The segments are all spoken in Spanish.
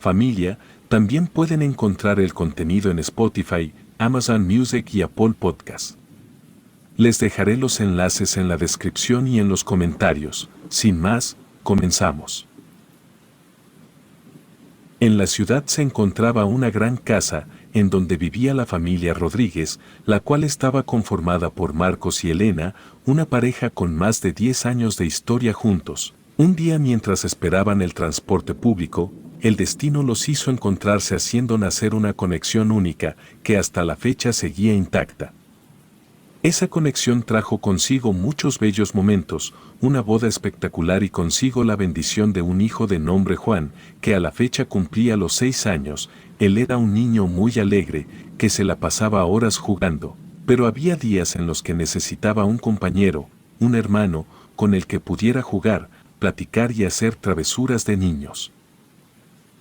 familia, también pueden encontrar el contenido en Spotify, Amazon Music y Apple Podcast. Les dejaré los enlaces en la descripción y en los comentarios. Sin más, comenzamos. En la ciudad se encontraba una gran casa, en donde vivía la familia Rodríguez, la cual estaba conformada por Marcos y Elena, una pareja con más de 10 años de historia juntos. Un día mientras esperaban el transporte público, el destino los hizo encontrarse haciendo nacer una conexión única que hasta la fecha seguía intacta. Esa conexión trajo consigo muchos bellos momentos, una boda espectacular y consigo la bendición de un hijo de nombre Juan, que a la fecha cumplía los 6 años. Él era un niño muy alegre, que se la pasaba horas jugando, pero había días en los que necesitaba un compañero, un hermano, con el que pudiera jugar, platicar y hacer travesuras de niños.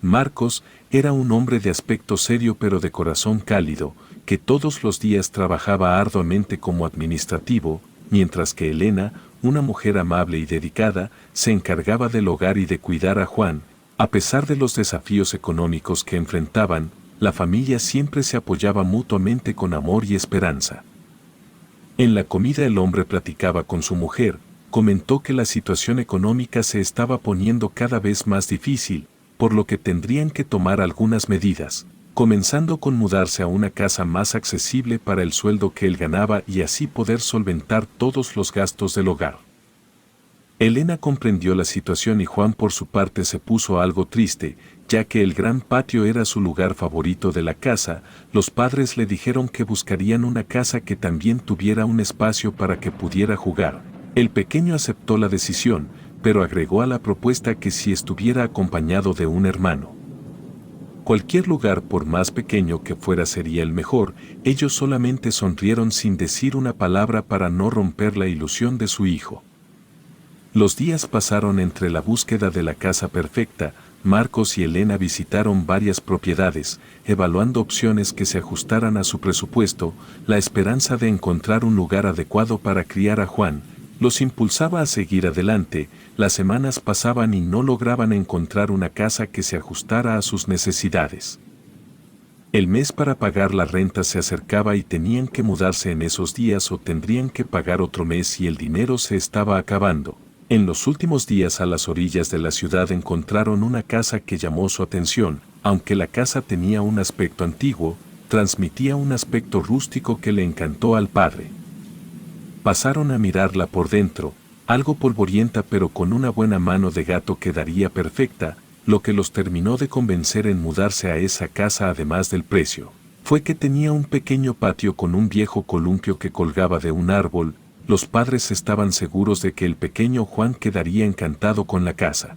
Marcos era un hombre de aspecto serio pero de corazón cálido, que todos los días trabajaba arduamente como administrativo, mientras que Elena, una mujer amable y dedicada, se encargaba del hogar y de cuidar a Juan. A pesar de los desafíos económicos que enfrentaban, la familia siempre se apoyaba mutuamente con amor y esperanza. En la comida el hombre platicaba con su mujer, comentó que la situación económica se estaba poniendo cada vez más difícil, por lo que tendrían que tomar algunas medidas, comenzando con mudarse a una casa más accesible para el sueldo que él ganaba y así poder solventar todos los gastos del hogar. Elena comprendió la situación y Juan por su parte se puso algo triste, ya que el gran patio era su lugar favorito de la casa. Los padres le dijeron que buscarían una casa que también tuviera un espacio para que pudiera jugar. El pequeño aceptó la decisión, pero agregó a la propuesta que si estuviera acompañado de un hermano. Cualquier lugar por más pequeño que fuera sería el mejor. Ellos solamente sonrieron sin decir una palabra para no romper la ilusión de su hijo. Los días pasaron entre la búsqueda de la casa perfecta. Marcos y Elena visitaron varias propiedades, evaluando opciones que se ajustaran a su presupuesto. La esperanza de encontrar un lugar adecuado para criar a Juan los impulsaba a seguir adelante. Las semanas pasaban y no lograban encontrar una casa que se ajustara a sus necesidades. El mes para pagar la renta se acercaba y tenían que mudarse en esos días o tendrían que pagar otro mes y el dinero se estaba acabando. En los últimos días a las orillas de la ciudad encontraron una casa que llamó su atención. Aunque la casa tenía un aspecto antiguo, transmitía un aspecto rústico que le encantó al padre. Pasaron a mirarla por dentro, algo polvorienta pero con una buena mano de gato quedaría perfecta. Lo que los terminó de convencer en mudarse a esa casa además del precio, fue que tenía un pequeño patio con un viejo columpio que colgaba de un árbol. Los padres estaban seguros de que el pequeño Juan quedaría encantado con la casa.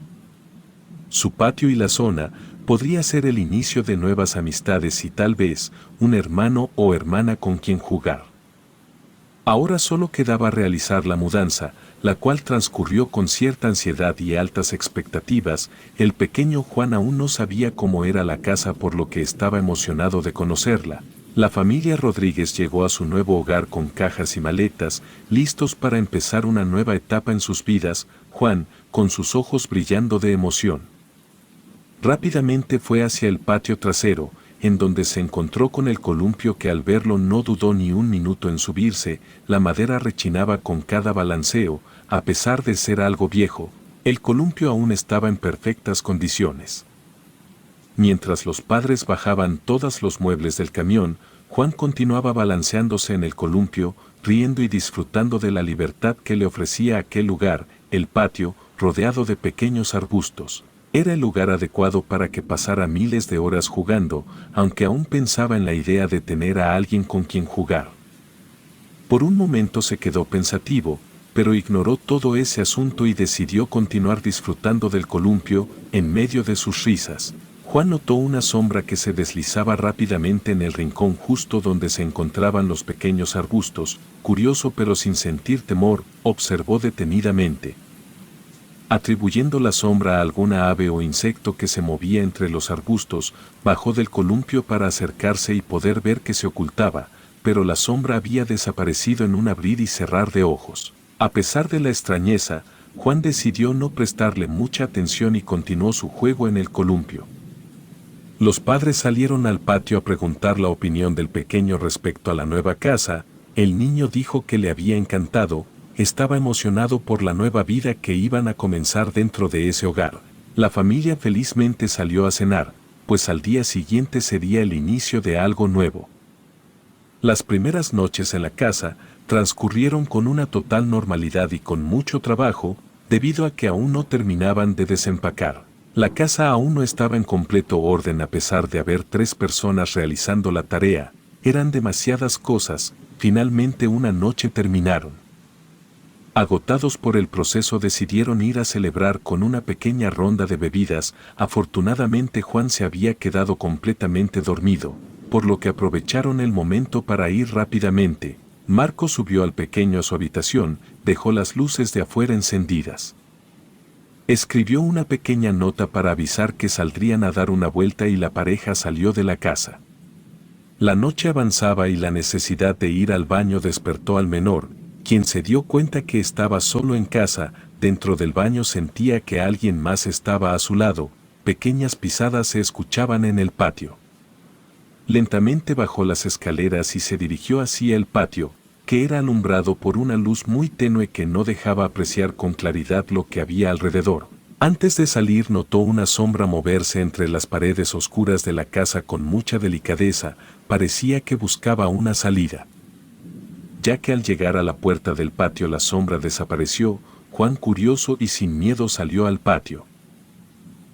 Su patio y la zona podría ser el inicio de nuevas amistades y tal vez un hermano o hermana con quien jugar. Ahora solo quedaba realizar la mudanza, la cual transcurrió con cierta ansiedad y altas expectativas. El pequeño Juan aún no sabía cómo era la casa, por lo que estaba emocionado de conocerla. La familia Rodríguez llegó a su nuevo hogar con cajas y maletas, listos para empezar una nueva etapa en sus vidas. Juan, con sus ojos brillando de emoción, rápidamente fue hacia el patio trasero, en donde se encontró con el columpio que al verlo no dudó ni un minuto en subirse. La madera rechinaba con cada balanceo. A pesar de ser algo viejo, el columpio aún estaba en perfectas condiciones. Mientras los padres bajaban todos los muebles del camión, Juan continuaba balanceándose en el columpio, riendo y disfrutando de la libertad que le ofrecía aquel lugar. El patio, rodeado de pequeños arbustos, era el lugar adecuado para que pasara miles de horas jugando, aunque aún pensaba en la idea de tener a alguien con quien jugar. Por un momento se quedó pensativo, pero ignoró todo ese asunto y decidió continuar disfrutando del columpio. En medio de sus risas, Juan notó una sombra que se deslizaba rápidamente en el rincón justo donde se encontraban los pequeños arbustos. Curioso pero sin sentir temor, observó detenidamente. Atribuyendo la sombra a alguna ave o insecto que se movía entre los arbustos, bajó del columpio para acercarse y poder ver que se ocultaba, pero la sombra había desaparecido en un abrir y cerrar de ojos. A pesar de la extrañeza, Juan decidió no prestarle mucha atención y continuó su juego en el columpio. Los padres salieron al patio a preguntar la opinión del pequeño respecto a la nueva casa. El niño dijo que le había encantado, estaba emocionado por la nueva vida que iban a comenzar dentro de ese hogar. La familia felizmente salió a cenar, pues al día siguiente sería el inicio de algo nuevo. Las primeras noches en la casa transcurrieron con una total normalidad y con mucho trabajo, debido a que aún no terminaban de desempacar. La casa aún no estaba en completo orden a pesar de haber 3 personas realizando la tarea. Eran demasiadas cosas. Finalmente una noche terminaron. Agotados por el proceso decidieron ir a celebrar con una pequeña ronda de bebidas. Afortunadamente Juan se había quedado completamente dormido, por lo que aprovecharon el momento para ir rápidamente. Marco subió al pequeño a su habitación, dejó las luces de afuera encendidas. Escribió una pequeña nota para avisar que saldrían a dar una vuelta y la pareja salió de la casa. La noche avanzaba y la necesidad de ir al baño despertó al menor, quien se dio cuenta que estaba solo en casa. Dentro del baño sentía que alguien más estaba a su lado. Pequeñas pisadas se escuchaban en el patio. Lentamente bajó las escaleras y se dirigió hacia el patio, que era alumbrado por una luz muy tenue que no dejaba apreciar con claridad lo que había alrededor. Antes de salir notó una sombra moverse entre las paredes oscuras de la casa con mucha delicadeza. Parecía que buscaba una salida. Ya que al llegar a la puerta del patio la sombra desapareció, Juan, curioso y sin miedo, salió al patio.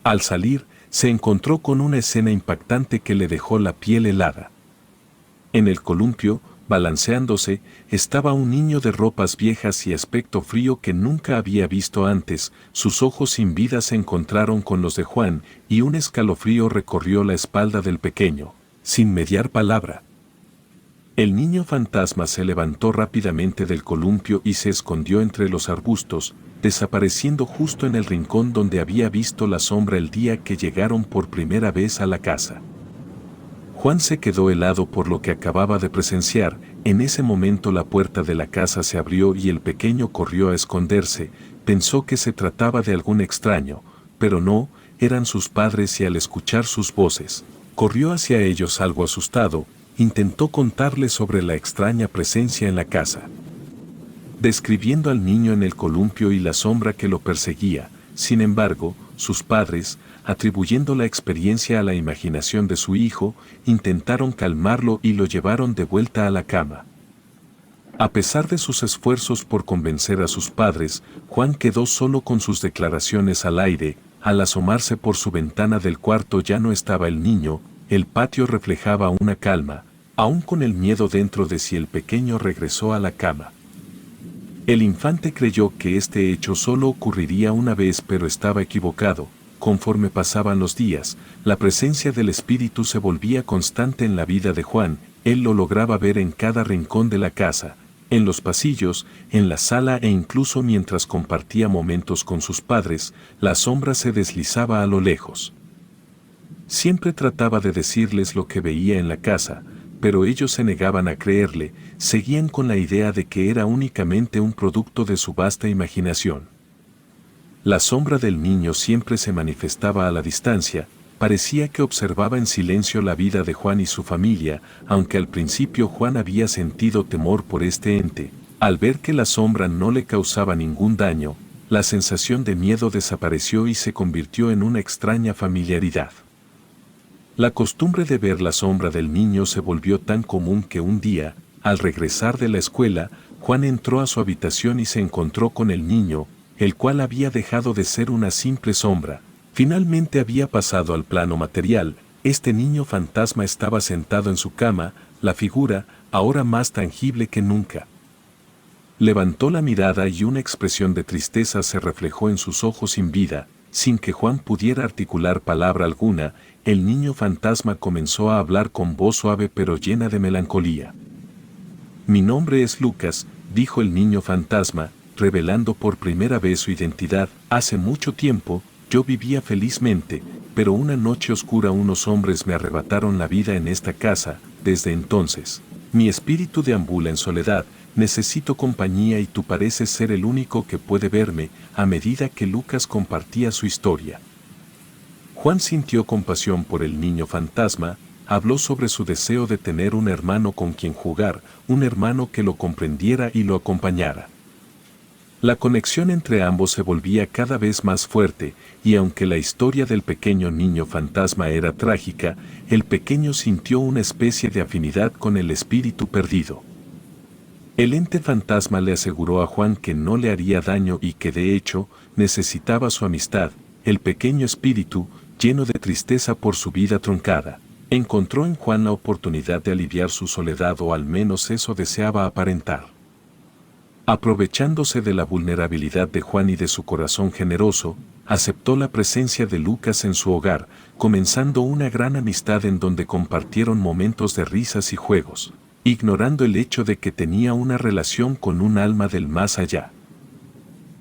Al salir, se encontró con una escena impactante que le dejó la piel helada. En el columpio, balanceándose, estaba un niño de ropas viejas y aspecto frío que nunca había visto antes. Sus ojos sin vida se encontraron con los de Juan, y un escalofrío recorrió la espalda del pequeño, sin mediar palabra. El niño fantasma se levantó rápidamente del columpio y se escondió entre los arbustos, desapareciendo justo en el rincón donde había visto la sombra el día que llegaron por primera vez a la casa. Juan se quedó helado por lo que acababa de presenciar. En ese momento la puerta de la casa se abrió y el pequeño corrió a esconderse. Pensó que se trataba de algún extraño, pero no, eran sus padres, y al escuchar sus voces, corrió hacia ellos algo asustado. Intentó contarles sobre la extraña presencia en la casa, describiendo al niño en el columpio y la sombra que lo perseguía. Sin embargo, sus padres, atribuyendo la experiencia a la imaginación de su hijo, intentaron calmarlo y lo llevaron de vuelta a la cama. A pesar de sus esfuerzos por convencer a sus padres, Juan quedó solo con sus declaraciones al aire. Al asomarse por su ventana del cuarto ya no estaba el niño. El patio reflejaba una calma, aún con el miedo dentro de sí. El pequeño regresó a la cama. El infante creyó que este hecho solo ocurriría una vez, pero estaba equivocado. Conforme pasaban los días, la presencia del espíritu se volvía constante en la vida de Juan. Él lo lograba ver en cada rincón de la casa, en los pasillos, en la sala e incluso mientras compartía momentos con sus padres. La sombra se deslizaba a lo lejos. Siempre trataba de decirles lo que veía en la casa, pero ellos se negaban a creerle. Seguían con la idea de que era únicamente un producto de su vasta imaginación. La sombra del niño siempre se manifestaba a la distancia. Parecía que observaba en silencio la vida de Juan y su familia. Aunque al principio Juan había sentido temor por este ente, al ver que la sombra no le causaba ningún daño, la sensación de miedo desapareció y se convirtió en una extraña familiaridad. La costumbre de ver la sombra del niño se volvió tan común que un día, al regresar de la escuela, Juan entró a su habitación y se encontró con el niño, el cual había dejado de ser una simple sombra. Finalmente había pasado al plano material. Este niño fantasma estaba sentado en su cama, la figura, ahora más tangible que nunca. Levantó la mirada y una expresión de tristeza se reflejó en sus ojos sin vida. Sin que Juan pudiera articular palabra alguna, el niño fantasma comenzó a hablar con voz suave pero llena de melancolía. «Mi nombre es Lucas», dijo el niño fantasma, revelando por primera vez su identidad. «Hace mucho tiempo, yo vivía felizmente, pero una noche oscura unos hombres me arrebataron la vida en esta casa. Desde entonces, mi espíritu deambula en soledad. Necesito compañía y tú pareces ser el único que puede verme». A medida que Lucas compartía su historia, Juan sintió compasión por el niño fantasma, habló sobre su deseo de tener un hermano con quien jugar, un hermano que lo comprendiera y lo acompañara. La conexión entre ambos se volvía cada vez más fuerte, y aunque la historia del pequeño niño fantasma era trágica, el pequeño sintió una especie de afinidad con el espíritu perdido. El ente fantasma le aseguró a Juan que no le haría daño y que de hecho necesitaba su amistad. El pequeño espíritu, lleno de tristeza por su vida truncada, encontró en Juan la oportunidad de aliviar su soledad, o al menos eso deseaba aparentar. Aprovechándose de la vulnerabilidad de Juan y de su corazón generoso, aceptó la presencia de Lucas en su hogar, comenzando una gran amistad en donde compartieron momentos de risas y juegos, ignorando el hecho de que tenía una relación con un alma del más allá.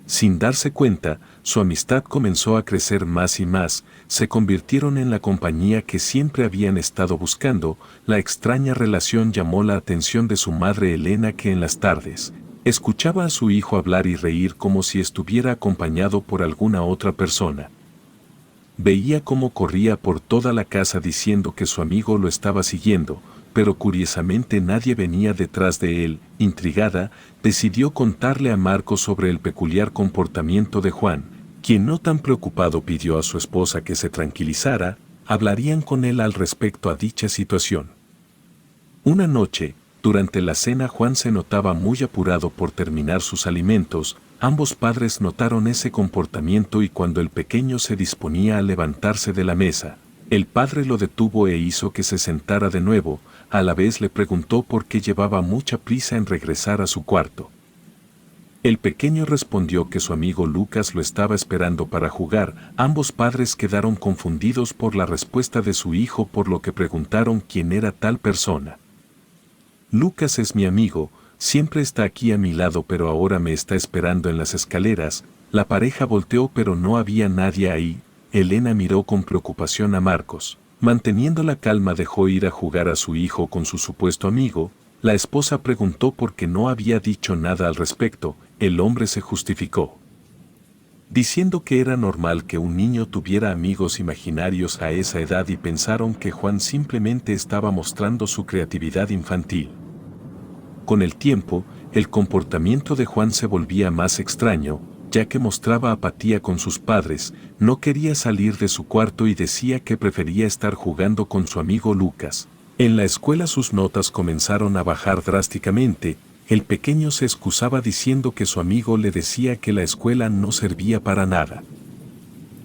Sin darse cuenta, su amistad comenzó a crecer más y más, se convirtieron en la compañía que siempre habían estado buscando. La extraña relación llamó la atención de su madre Elena, que en las tardes escuchaba a su hijo hablar y reír como si estuviera acompañado por alguna otra persona. Veía cómo corría por toda la casa diciendo que su amigo lo estaba siguiendo, pero curiosamente nadie venía detrás de él. Intrigada, decidió contarle a Marcos sobre el peculiar comportamiento de Juan, quien no tan preocupado pidió a su esposa que se tranquilizara. Hablarían con él al respecto a dicha situación. Una noche, durante la cena, Juan se notaba muy apurado por terminar sus alimentos. Ambos padres notaron ese comportamiento y cuando el pequeño se disponía a levantarse de la mesa, el padre lo detuvo e hizo que se sentara de nuevo. A la vez le preguntó por qué llevaba mucha prisa en regresar a su cuarto. El pequeño respondió que su amigo Lucas lo estaba esperando para jugar. Ambos padres quedaron confundidos por la respuesta de su hijo, por lo que preguntaron quién era tal persona. Lucas es mi amigo, siempre está aquí a mi lado, pero ahora me está esperando en las escaleras. La pareja volteó, pero no había nadie ahí. Elena miró con preocupación a Marcos. Manteniendo la calma, dejó ir a jugar a su hijo con su supuesto amigo. La esposa preguntó por qué no había dicho nada al respecto. El hombre se justificó, diciendo que era normal que un niño tuviera amigos imaginarios a esa edad, y pensaron que Juan simplemente estaba mostrando su creatividad infantil. Con el tiempo, el comportamiento de Juan se volvía más extraño, ya que mostraba apatía con sus padres, no quería salir de su cuarto y decía que prefería estar jugando con su amigo Lucas. En la escuela sus notas comenzaron a bajar drásticamente. El pequeño se excusaba diciendo que su amigo le decía que la escuela no servía para nada.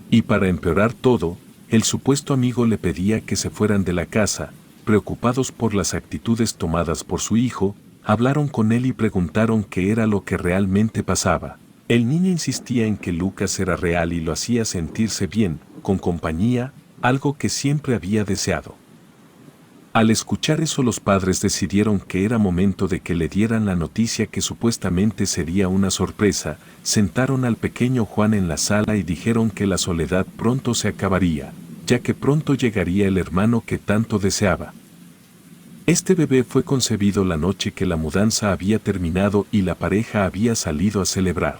Y para empeorar todo, el supuesto amigo le pedía que se fueran de la casa. Preocupados por las actitudes tomadas por su hijo, hablaron con él y preguntaron qué era lo que realmente pasaba. El niño insistía en que Lucas era real y lo hacía sentirse bien, con compañía, algo que siempre había deseado. Al escuchar eso, los padres decidieron que era momento de que le dieran la noticia, que supuestamente sería una sorpresa. Sentaron al pequeño Juan en la sala y dijeron que la soledad pronto se acabaría, ya que pronto llegaría el hermano que tanto deseaba. Este bebé fue concebido la noche que la mudanza había terminado y la pareja había salido a celebrar.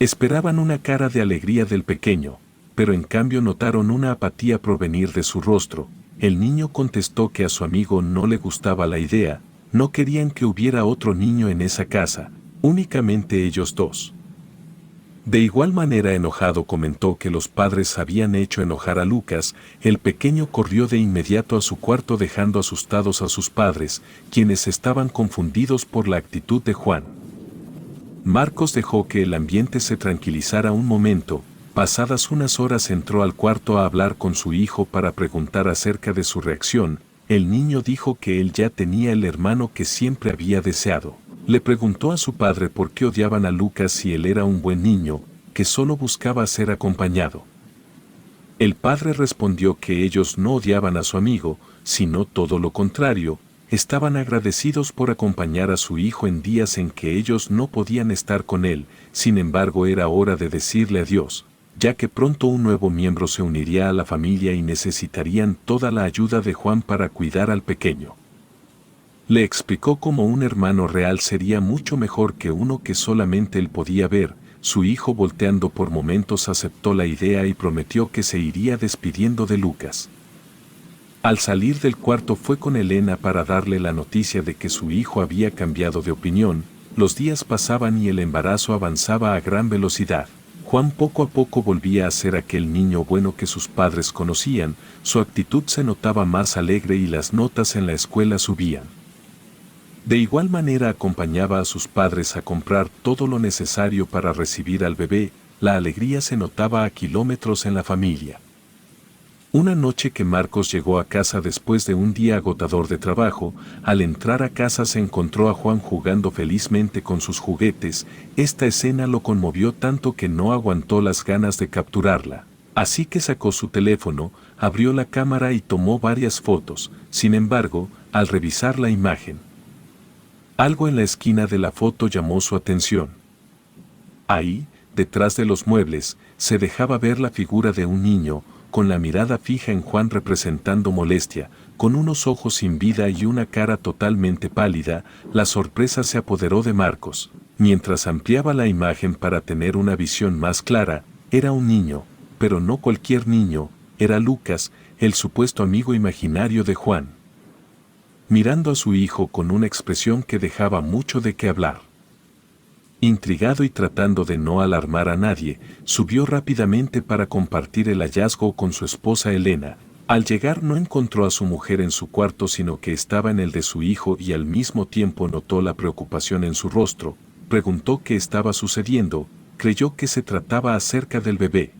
Esperaban una cara de alegría del pequeño, pero en cambio notaron una apatía provenir de su rostro. El niño contestó que a su amigo no le gustaba la idea, no querían que hubiera otro niño en esa casa, únicamente ellos dos. De igual manera, enojado, comentó que los padres habían hecho enojar a Lucas. El pequeño corrió de inmediato a su cuarto, dejando asustados a sus padres, quienes estaban confundidos por la actitud de Juan. Marcos dejó que el ambiente se tranquilizara un momento. Pasadas unas horas entró al cuarto a hablar con su hijo para preguntar acerca de su reacción. El niño dijo que él ya tenía el hermano que siempre había deseado. Le preguntó a su padre por qué odiaban a Lucas si él era un buen niño, que solo buscaba ser acompañado. El padre respondió que ellos no odiaban a su amigo, sino todo lo contrario. Estaban agradecidos por acompañar a su hijo en días en que ellos no podían estar con él. Sin embargo, era hora de decirle adiós, ya que pronto un nuevo miembro se uniría a la familia y necesitarían toda la ayuda de Juan para cuidar al pequeño. Le explicó cómo un hermano real sería mucho mejor que uno que solamente él podía ver. su hijo, volteando por momentos, aceptó la idea y prometió que se iría despidiendo de Lucas. Al salir del cuarto fue con Elena para darle la noticia de que su hijo había cambiado de opinión. Los días pasaban y el embarazo avanzaba a gran velocidad. Juan poco a poco volvía a ser aquel niño bueno que sus padres conocían, su actitud se notaba más alegre y las notas en la escuela subían. De igual manera acompañaba a sus padres a comprar todo lo necesario para recibir al bebé, la alegría se notaba a kilómetros en la familia. Una noche que Marcos llegó a casa después de un día agotador de trabajo, al entrar a casa se encontró a Juan jugando felizmente con sus juguetes. Esta escena lo conmovió tanto que no aguantó las ganas de capturarla. Así que sacó su teléfono, abrió la cámara y tomó varias fotos. Sin embargo, al revisar la imagen, algo en la esquina de la foto llamó su atención. Ahí, detrás de los muebles, se dejaba ver la figura de un niño, con la mirada fija en Juan representando molestia, con unos ojos sin vida y una cara totalmente pálida. La sorpresa se apoderó de Marcos. Mientras ampliaba la imagen para tener una visión más clara, era un niño, pero no cualquier niño, era Lucas, el supuesto amigo imaginario de Juan, mirando a su hijo con una expresión que dejaba mucho de qué hablar. Intrigado y tratando de no alarmar a nadie, subió rápidamente para compartir el hallazgo con su esposa Elena. Al llegar no encontró a su mujer en su cuarto, sino que estaba en el de su hijo, y al mismo tiempo notó la preocupación en su rostro. Preguntó qué estaba sucediendo, creyó que se trataba acerca del bebé.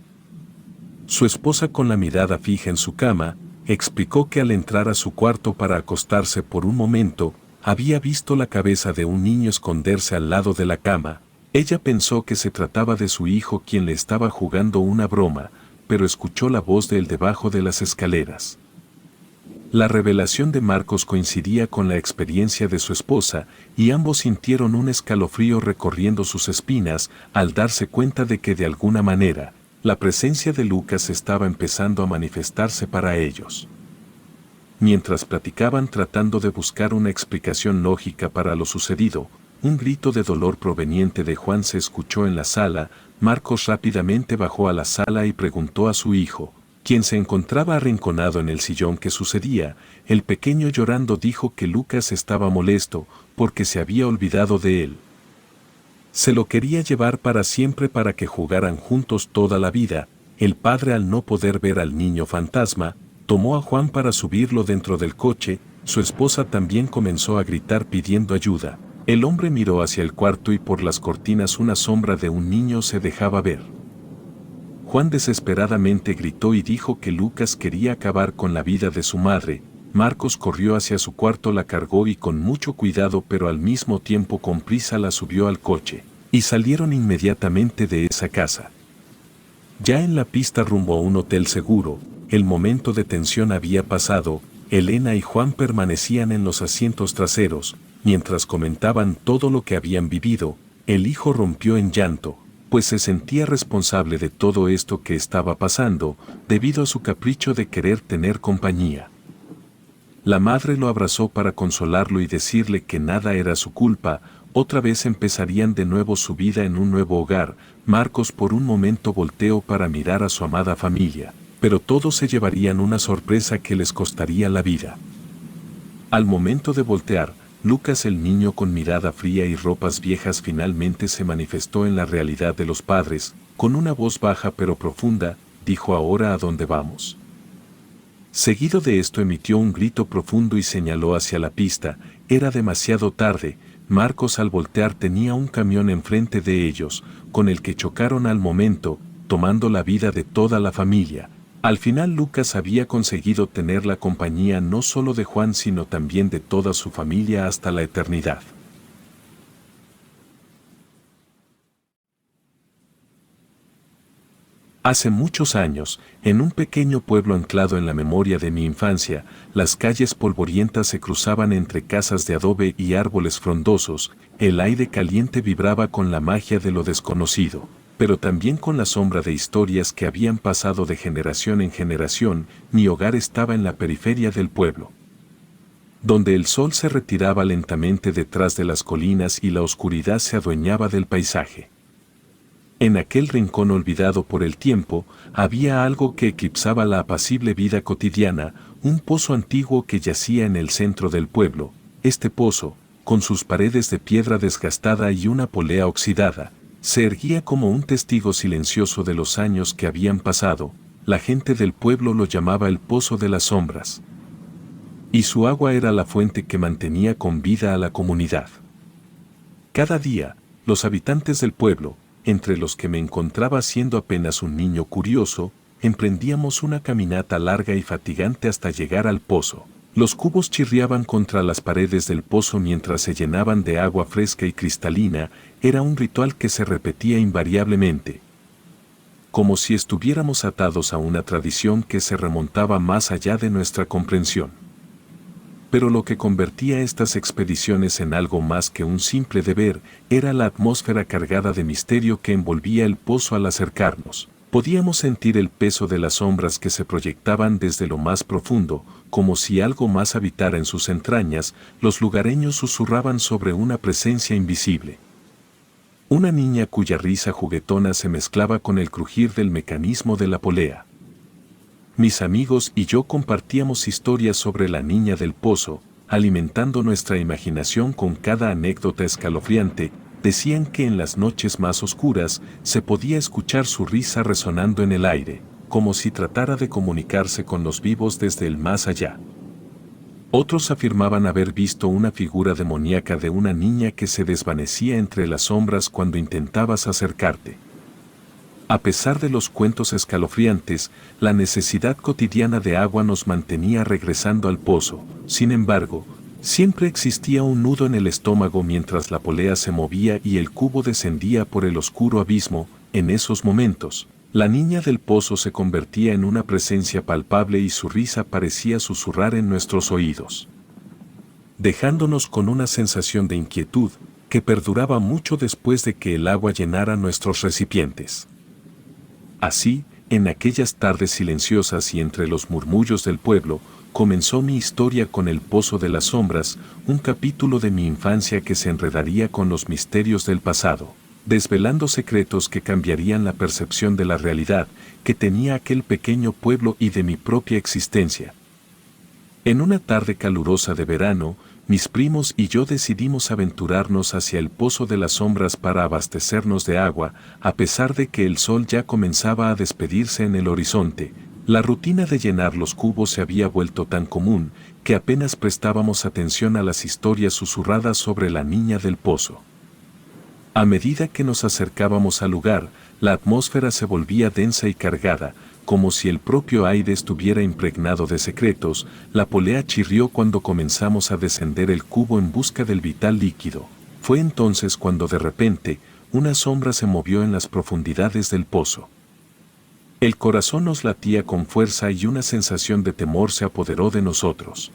Su esposa, con la mirada fija en su cama, explicó que al entrar a su cuarto para acostarse por un momento, había visto la cabeza de un niño esconderse al lado de la cama. Ella pensó que se trataba de su hijo, quien le estaba jugando una broma, pero escuchó la voz de él debajo de las escaleras. La revelación de Marcos coincidía con la experiencia de su esposa, y ambos sintieron un escalofrío recorriendo sus espinas al darse cuenta de que de alguna manera, la presencia de Lucas estaba empezando a manifestarse para ellos. Mientras platicaban tratando de buscar una explicación lógica para lo sucedido, un grito de dolor proveniente de Juan se escuchó en la sala. Marcos rápidamente bajó a la sala y preguntó a su hijo, quien se encontraba arrinconado en el sillón, qué sucedía. El pequeño, llorando, dijo que Lucas estaba molesto porque se había olvidado de él. Se lo quería llevar para siempre para que jugaran juntos toda la vida. El padre, al no poder ver al niño fantasma, tomó a Juan para subirlo dentro del coche. Su esposa también comenzó a gritar pidiendo ayuda. El hombre miró hacia el cuarto y por las cortinas una sombra de un niño se dejaba ver. Juan desesperadamente gritó y dijo que Lucas quería acabar con la vida de su madre. Marcos corrió hacia su cuarto, la cargó y con mucho cuidado pero al mismo tiempo con prisa la subió al coche, y salieron inmediatamente de esa casa. Ya en la pista rumbo a un hotel seguro, el momento de tensión había pasado. Elena y Juan permanecían en los asientos traseros, mientras comentaban todo lo que habían vivido. El hijo rompió en llanto, pues se sentía responsable de todo esto que estaba pasando, debido a su capricho de querer tener compañía. La madre lo abrazó para consolarlo y decirle que nada era su culpa. Otra vez empezarían de nuevo su vida en un nuevo hogar. Marcos por un momento volteó para mirar a su amada familia, pero todos se llevarían una sorpresa que les costaría la vida. Al momento de voltear, Lucas, el niño con mirada fría y ropas viejas, finalmente se manifestó en la realidad de los padres. Con una voz baja pero profunda, dijo: «¿Ahora a dónde vamos?». Seguido de esto emitió un grito profundo y señaló hacia la pista. Era demasiado tarde. Marcos, al voltear, tenía un camión enfrente de ellos, con el que chocaron al momento, tomando la vida de toda la familia. Al final Lucas había conseguido tener la compañía no solo de Juan, sino también de toda su familia hasta la eternidad. Hace muchos años, en un pequeño pueblo anclado en la memoria de mi infancia, las calles polvorientas se cruzaban entre casas de adobe y árboles frondosos. El aire caliente vibraba con la magia de lo desconocido, pero también con la sombra de historias que habían pasado de generación en generación. Mi hogar estaba en la periferia del pueblo, donde el sol se retiraba lentamente detrás de las colinas y la oscuridad se adueñaba del paisaje. En aquel rincón olvidado por el tiempo, había algo que eclipsaba la apacible vida cotidiana, un pozo antiguo que yacía en el centro del pueblo. Este pozo, con sus paredes de piedra desgastada y una polea oxidada, se erguía como un testigo silencioso de los años que habían pasado. La gente del pueblo lo llamaba el Pozo de las Sombras. Y su agua era la fuente que mantenía con vida a la comunidad. Cada día, los habitantes del pueblo, entre los que me encontraba siendo apenas un niño curioso, emprendíamos una caminata larga y fatigante hasta llegar al pozo. Los cubos chirriaban contra las paredes del pozo mientras se llenaban de agua fresca y cristalina. Era un ritual que se repetía invariablemente, como si estuviéramos atados a una tradición que se remontaba más allá de nuestra comprensión. Pero lo que convertía estas expediciones en algo más que un simple deber era la atmósfera cargada de misterio que envolvía el pozo al acercarnos. Podíamos sentir el peso de las sombras que se proyectaban desde lo más profundo, como si algo más habitara en sus entrañas. Los lugareños susurraban sobre una presencia invisible. Una niña cuya risa juguetona se mezclaba con el crujir del mecanismo de la polea. Mis amigos y yo compartíamos historias sobre la niña del pozo, alimentando nuestra imaginación con cada anécdota escalofriante. Decían que en las noches más oscuras se podía escuchar su risa resonando en el aire, como si tratara de comunicarse con los vivos desde el más allá. Otros afirmaban haber visto una figura demoníaca de una niña que se desvanecía entre las sombras cuando intentabas acercarte. A pesar de los cuentos escalofriantes, la necesidad cotidiana de agua nos mantenía regresando al pozo. Sin embargo, siempre existía un nudo en el estómago mientras la polea se movía y el cubo descendía por el oscuro abismo. En esos momentos, la niña del pozo se convertía en una presencia palpable y su risa parecía susurrar en nuestros oídos, dejándonos con una sensación de inquietud que perduraba mucho después de que el agua llenara nuestros recipientes. Así, en aquellas tardes silenciosas y entre los murmullos del pueblo, comenzó mi historia con el Pozo de las Sombras, un capítulo de mi infancia que se enredaría con los misterios del pasado, desvelando secretos que cambiarían la percepción de la realidad que tenía aquel pequeño pueblo y de mi propia existencia. En una tarde calurosa de verano, mis primos y yo decidimos aventurarnos hacia el Pozo de las Sombras para abastecernos de agua. A pesar de que el sol ya comenzaba a despedirse en el horizonte, la rutina de llenar los cubos se había vuelto tan común que apenas prestábamos atención a las historias susurradas sobre la niña del pozo. A medida que nos acercábamos al lugar, la atmósfera se volvía densa y cargada, como si el propio aire estuviera impregnado de secretos. La polea chirrió cuando comenzamos a descender el cubo en busca del vital líquido. Fue entonces cuando de repente, una sombra se movió en las profundidades del pozo. El corazón nos latía con fuerza y una sensación de temor se apoderó de nosotros.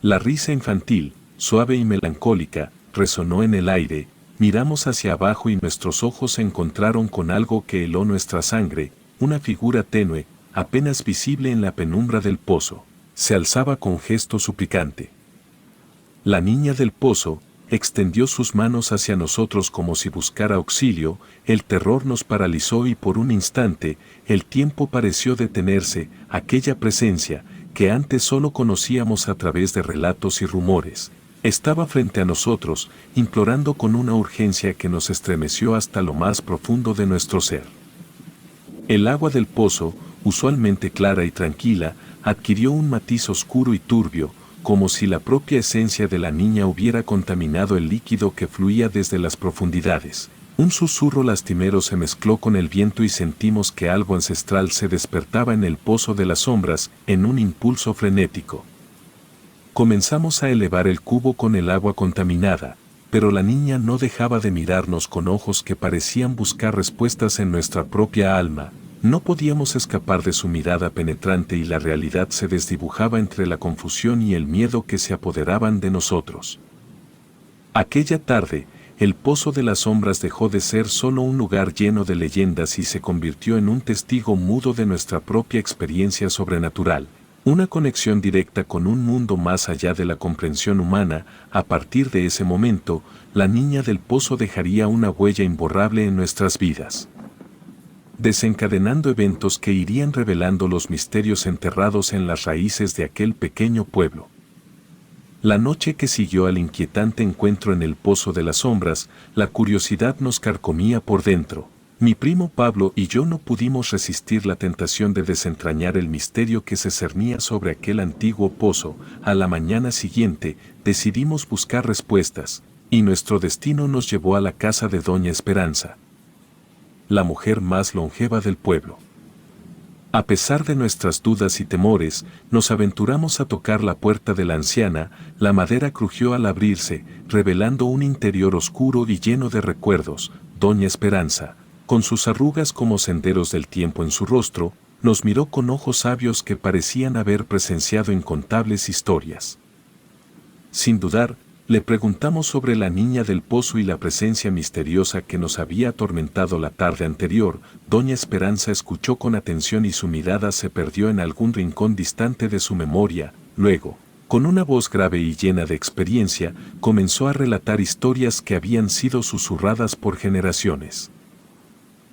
La risa infantil, suave y melancólica, resonó en el aire. Miramos hacia abajo y nuestros ojos se encontraron con algo que heló nuestra sangre. Una figura tenue, apenas visible en la penumbra del pozo, se alzaba con gesto suplicante. La niña del pozo extendió sus manos hacia nosotros como si buscara auxilio. El terror nos paralizó y por un instante, el tiempo pareció detenerse. Aquella presencia, que antes solo conocíamos a través de relatos y rumores, estaba frente a nosotros, implorando con una urgencia que nos estremeció hasta lo más profundo de nuestro ser. El agua del pozo, usualmente clara y tranquila, adquirió un matiz oscuro y turbio, como si la propia esencia de la niña hubiera contaminado el líquido que fluía desde las profundidades. Un susurro lastimero se mezcló con el viento y sentimos que algo ancestral se despertaba en el Pozo de las Sombras, en un impulso frenético. Comenzamos a elevar el cubo con el agua contaminada, pero la niña no dejaba de mirarnos con ojos que parecían buscar respuestas en nuestra propia alma. No podíamos escapar de su mirada penetrante y la realidad se desdibujaba entre la confusión y el miedo que se apoderaban de nosotros. Aquella tarde, el Pozo de las Sombras dejó de ser solo un lugar lleno de leyendas y se convirtió en un testigo mudo de nuestra propia experiencia sobrenatural. Una conexión directa con un mundo más allá de la comprensión humana. A partir de ese momento, la niña del pozo dejaría una huella imborrable en nuestras vidas, desencadenando eventos que irían revelando los misterios enterrados en las raíces de aquel pequeño pueblo. La noche que siguió al inquietante encuentro en el Pozo de las Sombras, la curiosidad nos carcomía por dentro. Mi primo Pablo y yo no pudimos resistir la tentación de desentrañar el misterio que se cernía sobre aquel antiguo pozo. A la mañana siguiente, decidimos buscar respuestas, y nuestro destino nos llevó a la casa de Doña Esperanza, la mujer más longeva del pueblo. A pesar de nuestras dudas y temores, nos aventuramos a tocar la puerta de la anciana. La madera crujió al abrirse, revelando un interior oscuro y lleno de recuerdos. Doña Esperanza, con sus arrugas como senderos del tiempo en su rostro, nos miró con ojos sabios que parecían haber presenciado incontables historias. Sin dudar, le preguntamos sobre la niña del pozo y la presencia misteriosa que nos había atormentado la tarde anterior. Doña Esperanza escuchó con atención y su mirada se perdió en algún rincón distante de su memoria. Luego, con una voz grave y llena de experiencia, comenzó a relatar historias que habían sido susurradas por generaciones.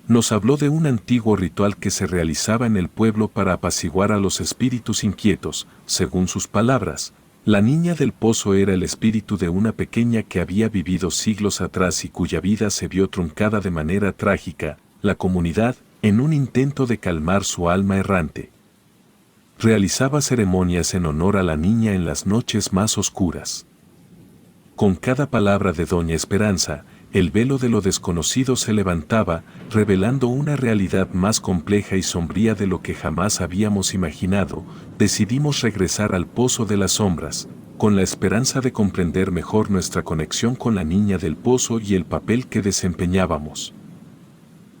Nos habló de un antiguo ritual que se realizaba en el pueblo para apaciguar a los espíritus inquietos. Según sus palabras, la niña del pozo era el espíritu de una pequeña que había vivido siglos atrás y cuya vida se vio truncada de manera trágica. La comunidad, en un intento de calmar su alma errante, realizaba ceremonias en honor a la niña en las noches más oscuras. Con cada palabra de Doña Esperanza, el velo de lo desconocido se levantaba, revelando una realidad más compleja y sombría de lo que jamás habíamos imaginado. Decidimos regresar al Pozo de las Sombras, con la esperanza de comprender mejor nuestra conexión con la niña del pozo y el papel que desempeñábamos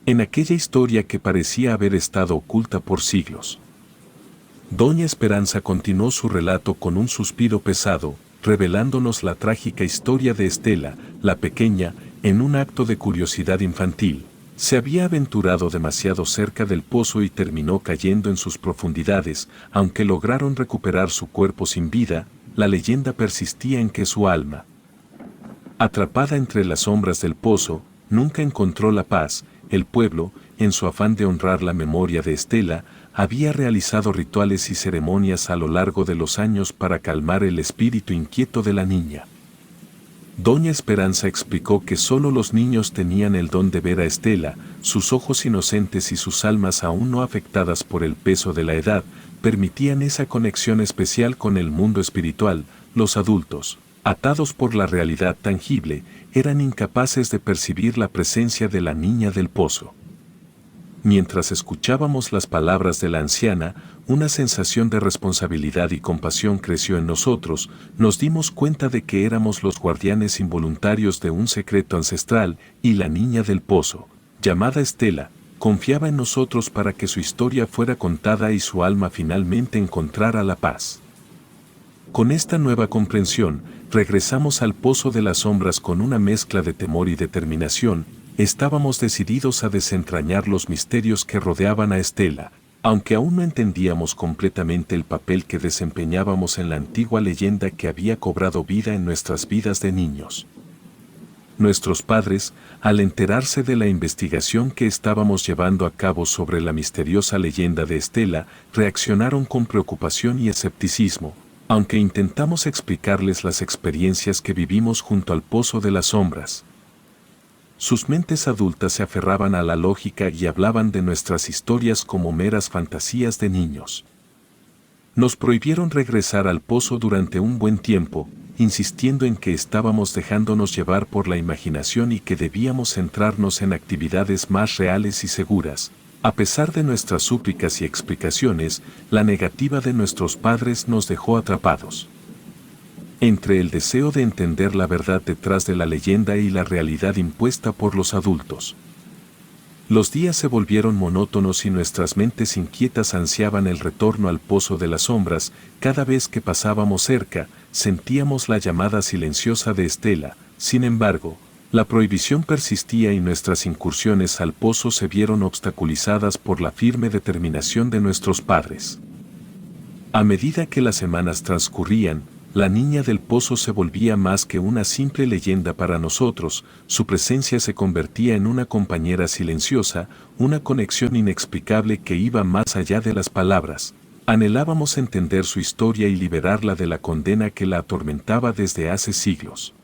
en aquella historia que parecía haber estado oculta por siglos. Doña Esperanza continuó su relato con un suspiro pesado, revelándonos la trágica historia de Estela, la pequeña. En un acto de curiosidad infantil, se había aventurado demasiado cerca del pozo y terminó cayendo en sus profundidades. Aunque lograron recuperar su cuerpo sin vida, la leyenda persistía en que su alma, atrapada entre las sombras del pozo, nunca encontró la paz. El pueblo, en su afán de honrar la memoria de Estela, había realizado rituales y ceremonias a lo largo de los años para calmar el espíritu inquieto de la niña. Doña Esperanza explicó que solo los niños tenían el don de ver a Estela. Sus ojos inocentes y sus almas aún no afectadas por el peso de la edad, permitían esa conexión especial con el mundo espiritual. Los adultos, atados por la realidad tangible, eran incapaces de percibir la presencia de la niña del pozo. Mientras escuchábamos las palabras de la anciana, una sensación de responsabilidad y compasión creció en nosotros. Nos dimos cuenta de que éramos los guardianes involuntarios de un secreto ancestral, y la niña del pozo, llamada Estela, confiaba en nosotros para que su historia fuera contada y su alma finalmente encontrara la paz. Con esta nueva comprensión, regresamos al Pozo de las Sombras con una mezcla de temor y determinación. Estábamos decididos a desentrañar los misterios que rodeaban a Estela, aunque aún no entendíamos completamente el papel que desempeñábamos en la antigua leyenda que había cobrado vida en nuestras vidas de niños. Nuestros padres, al enterarse de la investigación que estábamos llevando a cabo sobre la misteriosa leyenda de Estela, reaccionaron con preocupación y escepticismo, aunque intentamos explicarles las experiencias que vivimos junto al Pozo de las Sombras. Sus mentes adultas se aferraban a la lógica y hablaban de nuestras historias como meras fantasías de niños. Nos prohibieron regresar al pozo durante un buen tiempo, insistiendo en que estábamos dejándonos llevar por la imaginación y que debíamos centrarnos en actividades más reales y seguras. A pesar de nuestras súplicas y explicaciones, la negativa de nuestros padres nos dejó atrapados entre el deseo de entender la verdad detrás de la leyenda y la realidad impuesta por los adultos. Los días se volvieron monótonos y nuestras mentes inquietas ansiaban el retorno al Pozo de las Sombras. Cada vez que pasábamos cerca, sentíamos la llamada silenciosa de Estela. Sin embargo, la prohibición persistía y nuestras incursiones al pozo se vieron obstaculizadas por la firme determinación de nuestros padres. A medida que las semanas transcurrían, la niña del pozo se volvía más que una simple leyenda para nosotros, su presencia se convertía en una compañera silenciosa, una conexión inexplicable que iba más allá de las palabras. Anhelábamos entender su historia y liberarla de la condena que la atormentaba desde hace siglos.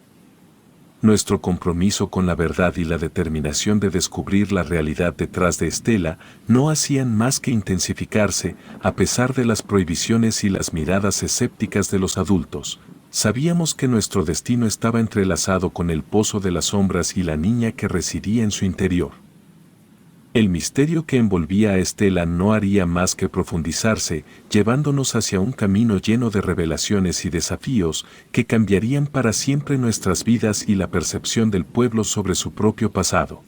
Nuestro compromiso con la verdad y la determinación de descubrir la realidad detrás de Estela no hacían más que intensificarse, a pesar de las prohibiciones y las miradas escépticas de los adultos. Sabíamos que nuestro destino estaba entrelazado con el pozo de las sombras y la niña que residía en su interior. El misterio que envolvía a Estela no haría más que profundizarse, llevándonos hacia un camino lleno de revelaciones y desafíos que cambiarían para siempre nuestras vidas y la percepción del pueblo sobre su propio pasado.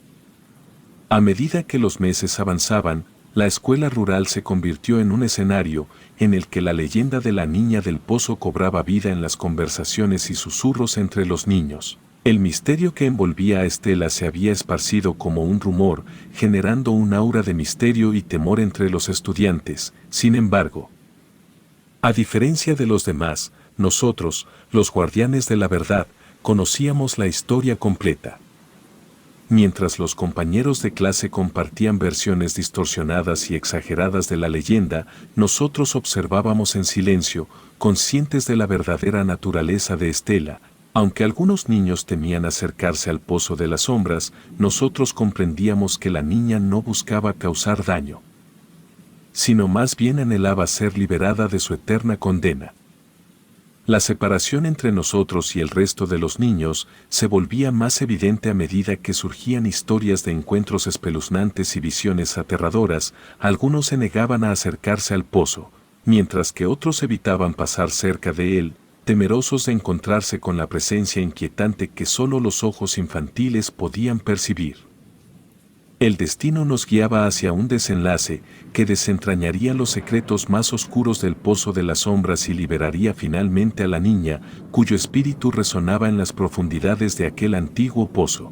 A medida que los meses avanzaban, la escuela rural se convirtió en un escenario en el que la leyenda de la niña del pozo cobraba vida en las conversaciones y susurros entre los niños. El misterio que envolvía a Estela se había esparcido como un rumor, generando un aura de misterio y temor entre los estudiantes. Sin embargo, a diferencia de los demás, nosotros, los guardianes de la verdad, conocíamos la historia completa. Mientras los compañeros de clase compartían versiones distorsionadas y exageradas de la leyenda, nosotros observábamos en silencio, conscientes de la verdadera naturaleza de Estela. Aunque algunos niños temían acercarse al pozo de las sombras, nosotros comprendíamos que la niña no buscaba causar daño, sino más bien anhelaba ser liberada de su eterna condena. La separación entre nosotros y el resto de los niños se volvía más evidente a medida que surgían historias de encuentros espeluznantes y visiones aterradoras. Algunos se negaban a acercarse al pozo, mientras que otros evitaban pasar cerca de él, temerosos de encontrarse con la presencia inquietante que solo los ojos infantiles podían percibir. El destino nos guiaba hacia un desenlace que desentrañaría los secretos más oscuros del pozo de las sombras y liberaría finalmente a la niña, cuyo espíritu resonaba en las profundidades de aquel antiguo pozo.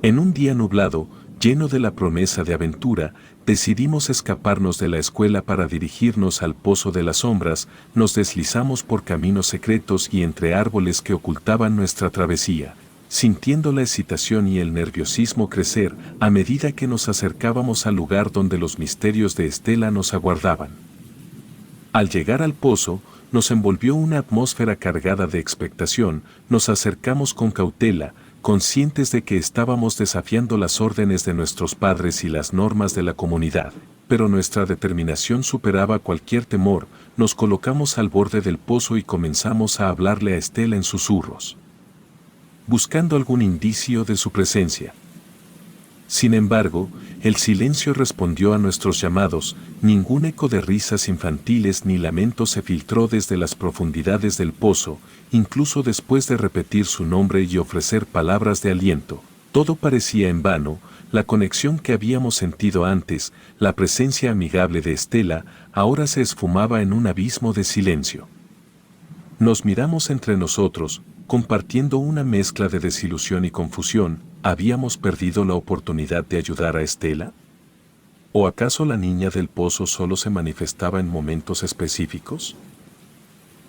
En un día nublado, lleno de la promesa de aventura, decidimos escaparnos de la escuela para dirigirnos al pozo de las sombras. Nos deslizamos por caminos secretos y entre árboles que ocultaban nuestra travesía, sintiendo la excitación y el nerviosismo crecer a medida que nos acercábamos al lugar donde los misterios de Estela nos aguardaban. Al llegar al pozo, nos envolvió una atmósfera cargada de expectación. Nos acercamos con cautela, conscientes de que estábamos desafiando las órdenes de nuestros padres y las normas de la comunidad, pero nuestra determinación superaba cualquier temor. Nos colocamos al borde del pozo y comenzamos a hablarle a Estela en susurros, buscando algún indicio de su presencia. Sin embargo, el silencio respondió a nuestros llamados. Ningún eco de risas infantiles ni lamentos se filtró desde las profundidades del pozo. Incluso después de repetir su nombre y ofrecer palabras de aliento, todo parecía en vano. La conexión que habíamos sentido antes, la presencia amigable de Estela, ahora se esfumaba en un abismo de silencio. Nos miramos entre nosotros, compartiendo una mezcla de desilusión y confusión. ¿Habíamos perdido la oportunidad de ayudar a Estela? ¿O acaso la niña del pozo solo se manifestaba en momentos específicos?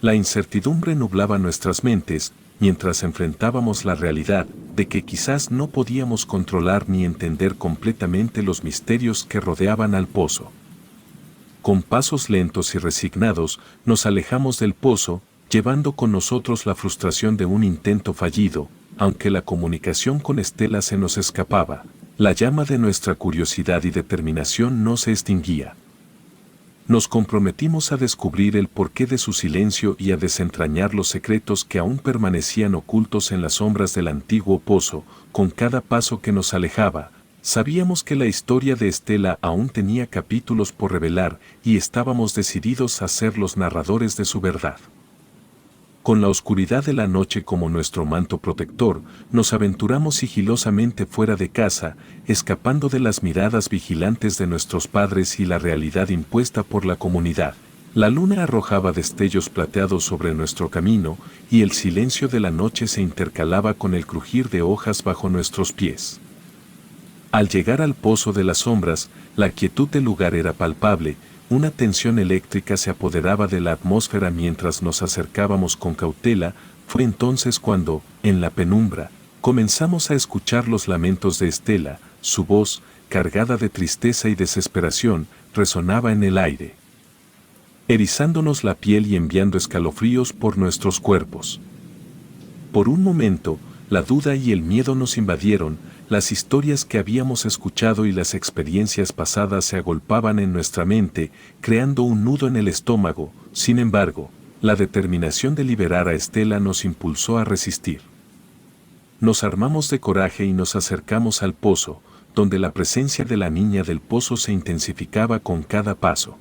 La incertidumbre nublaba nuestras mentes, mientras enfrentábamos la realidad de que quizás no podíamos controlar ni entender completamente los misterios que rodeaban al pozo. Con pasos lentos y resignados, nos alejamos del pozo, llevando con nosotros la frustración de un intento fallido. Aunque la comunicación con Estela se nos escapaba, la llama de nuestra curiosidad y determinación no se extinguía. Nos comprometimos a descubrir el porqué de su silencio y a desentrañar los secretos que aún permanecían ocultos en las sombras del antiguo pozo. Con cada paso que nos alejaba, sabíamos que la historia de Estela aún tenía capítulos por revelar y estábamos decididos a ser los narradores de su verdad. Con la oscuridad de la noche como nuestro manto protector, nos aventuramos sigilosamente fuera de casa, escapando de las miradas vigilantes de nuestros padres y la realidad impuesta por la comunidad. La luna arrojaba destellos plateados sobre nuestro camino, y el silencio de la noche se intercalaba con el crujir de hojas bajo nuestros pies. Al llegar al pozo de las sombras, la quietud del lugar era palpable. una tensión eléctrica se apoderaba de la atmósfera mientras nos acercábamos con cautela. Fue entonces cuando, en la penumbra, comenzamos a escuchar los lamentos de Estela. Su voz, cargada de tristeza y desesperación, resonaba en el aire, erizándonos la piel y enviando escalofríos por nuestros cuerpos. Por un momento, la duda y el miedo nos invadieron. Las historias que habíamos escuchado y las experiencias pasadas se agolpaban en nuestra mente, creando un nudo en el estómago. Sin embargo, la determinación de liberar a Estela nos impulsó a resistir. Nos armamos de coraje y nos acercamos al pozo, donde la presencia de la niña del pozo se intensificaba con cada paso.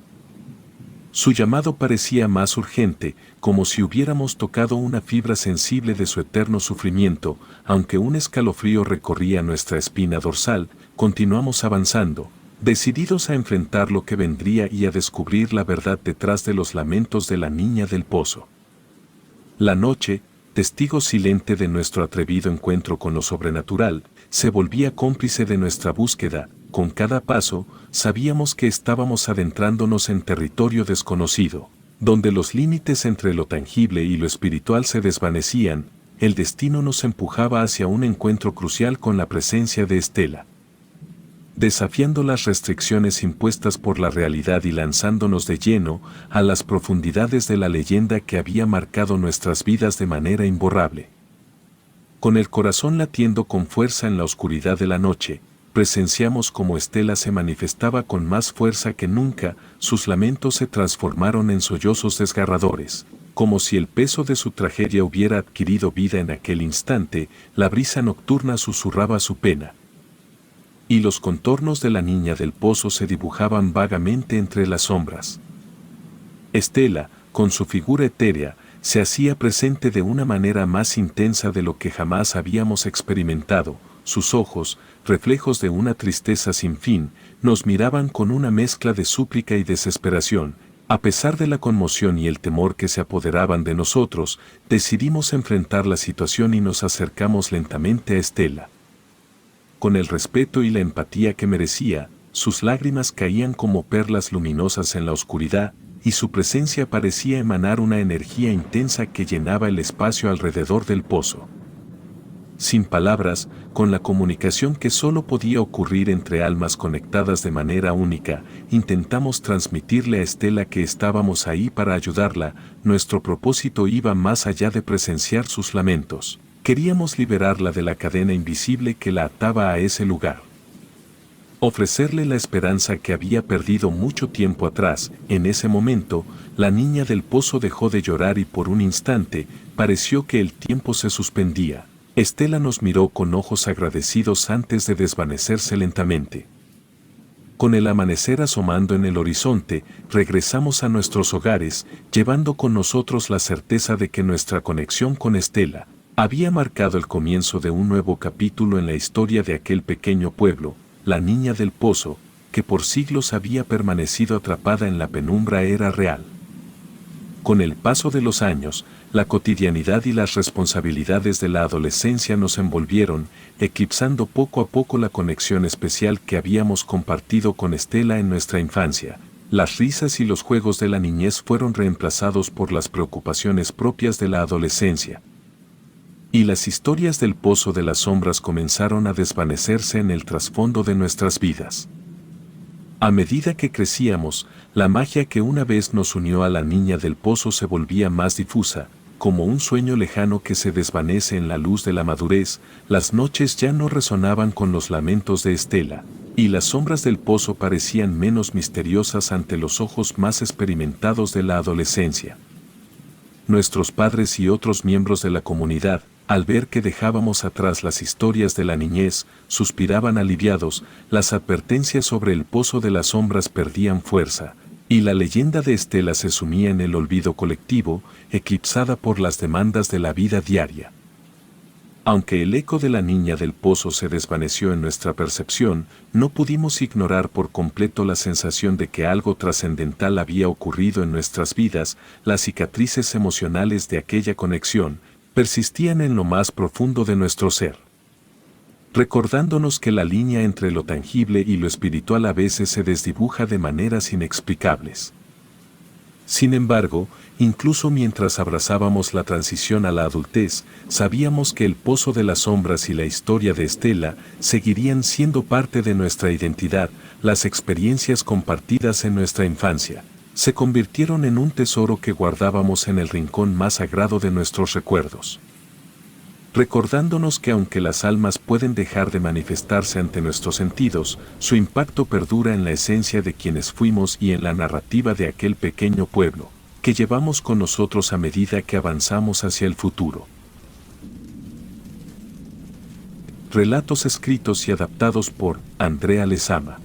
Su llamado parecía más urgente, como si hubiéramos tocado una fibra sensible de su eterno sufrimiento. Aunque un escalofrío recorría nuestra espina dorsal, continuamos avanzando, decididos a enfrentar lo que vendría y a descubrir la verdad detrás de los lamentos de la niña del pozo. La noche, testigo silente de nuestro atrevido encuentro con lo sobrenatural, se volvía cómplice de nuestra búsqueda. Con cada paso, sabíamos que estábamos adentrándonos en territorio desconocido, donde los límites entre lo tangible y lo espiritual se desvanecían. El destino nos empujaba hacia un encuentro crucial con la presencia de Estela. Desafiando las restricciones impuestas por la realidad y lanzándonos de lleno a las profundidades de la leyenda que había marcado nuestras vidas de manera imborrable. Con el corazón latiendo con fuerza en la oscuridad de la noche, presenciamos cómo Estela se manifestaba con más fuerza que nunca. Sus lamentos se transformaron en sollozos desgarradores, como si el peso de su tragedia hubiera adquirido vida en aquel instante. La brisa nocturna susurraba su pena, y los contornos de la niña del pozo se dibujaban vagamente entre las sombras. Estela, con su figura etérea, se hacía presente de una manera más intensa de lo que jamás habíamos experimentado. Sus ojos, reflejos de una tristeza sin fin, nos miraban con una mezcla de súplica y desesperación. A pesar de la conmoción y el temor que se apoderaban de nosotros, decidimos enfrentar la situación y nos acercamos lentamente a Estela. Con el respeto y la empatía que merecía, sus lágrimas caían como perlas luminosas en la oscuridad, y su presencia parecía emanar una energía intensa que llenaba el espacio alrededor del pozo. Sin palabras, con la comunicación que solo podía ocurrir entre almas conectadas de manera única, intentamos transmitirle a Estela que estábamos ahí para ayudarla. Nuestro propósito iba más allá de presenciar sus lamentos. Queríamos liberarla de la cadena invisible que la ataba a ese lugar. Ofrecerle la esperanza que había perdido mucho tiempo atrás. En ese momento, la niña del pozo dejó de llorar y por un instante, pareció que el tiempo se suspendía. Estela nos miró con ojos agradecidos antes de desvanecerse lentamente. Con el amanecer asomando en el horizonte, regresamos a nuestros hogares, llevando con nosotros la certeza de que nuestra conexión con Estela había marcado el comienzo de un nuevo capítulo en la historia de aquel pequeño pueblo. La niña del pozo, que por siglos había permanecido atrapada en la penumbra, era real. Con el paso de los años, la cotidianidad y las responsabilidades de la adolescencia nos envolvieron, eclipsando poco a poco la conexión especial que habíamos compartido con Estela en nuestra infancia. Las risas y los juegos de la niñez fueron reemplazados por las preocupaciones propias de la adolescencia. Y las historias del pozo de las sombras comenzaron a desvanecerse en el trasfondo de nuestras vidas. A medida que crecíamos, la magia que una vez nos unió a la niña del pozo se volvía más difusa, como un sueño lejano que se desvanece en la luz de la madurez. Las noches ya no resonaban con los lamentos de Estela, y las sombras del pozo parecían menos misteriosas ante los ojos más experimentados de la adolescencia. Nuestros padres y otros miembros de la comunidad, al ver que dejábamos atrás las historias de la niñez, suspiraban aliviados. Las advertencias sobre el pozo de las sombras perdían fuerza, y la leyenda de Estela se sumía en el olvido colectivo, eclipsada por las demandas de la vida diaria. Aunque el eco de la niña del pozo se desvaneció en nuestra percepción, no pudimos ignorar por completo la sensación de que algo trascendental había ocurrido en nuestras vidas. Las cicatrices emocionales de aquella conexión persistían en lo más profundo de nuestro ser. recordándonos que la línea entre lo tangible y lo espiritual a veces se desdibuja de maneras inexplicables. Sin embargo, incluso mientras abrazábamos la transición a la adultez, sabíamos que el pozo de las sombras y la historia de Estela seguirían siendo parte de nuestra identidad. Las experiencias compartidas en nuestra infancia se convirtieron en un tesoro que guardábamos en el rincón más sagrado de nuestros recuerdos, recordándonos que aunque las almas pueden dejar de manifestarse ante nuestros sentidos, su impacto perdura en la esencia de quienes fuimos y en la narrativa de aquel pequeño pueblo, que llevamos con nosotros a medida que avanzamos hacia el futuro. Relatos escritos y adaptados por Andrea Lezama.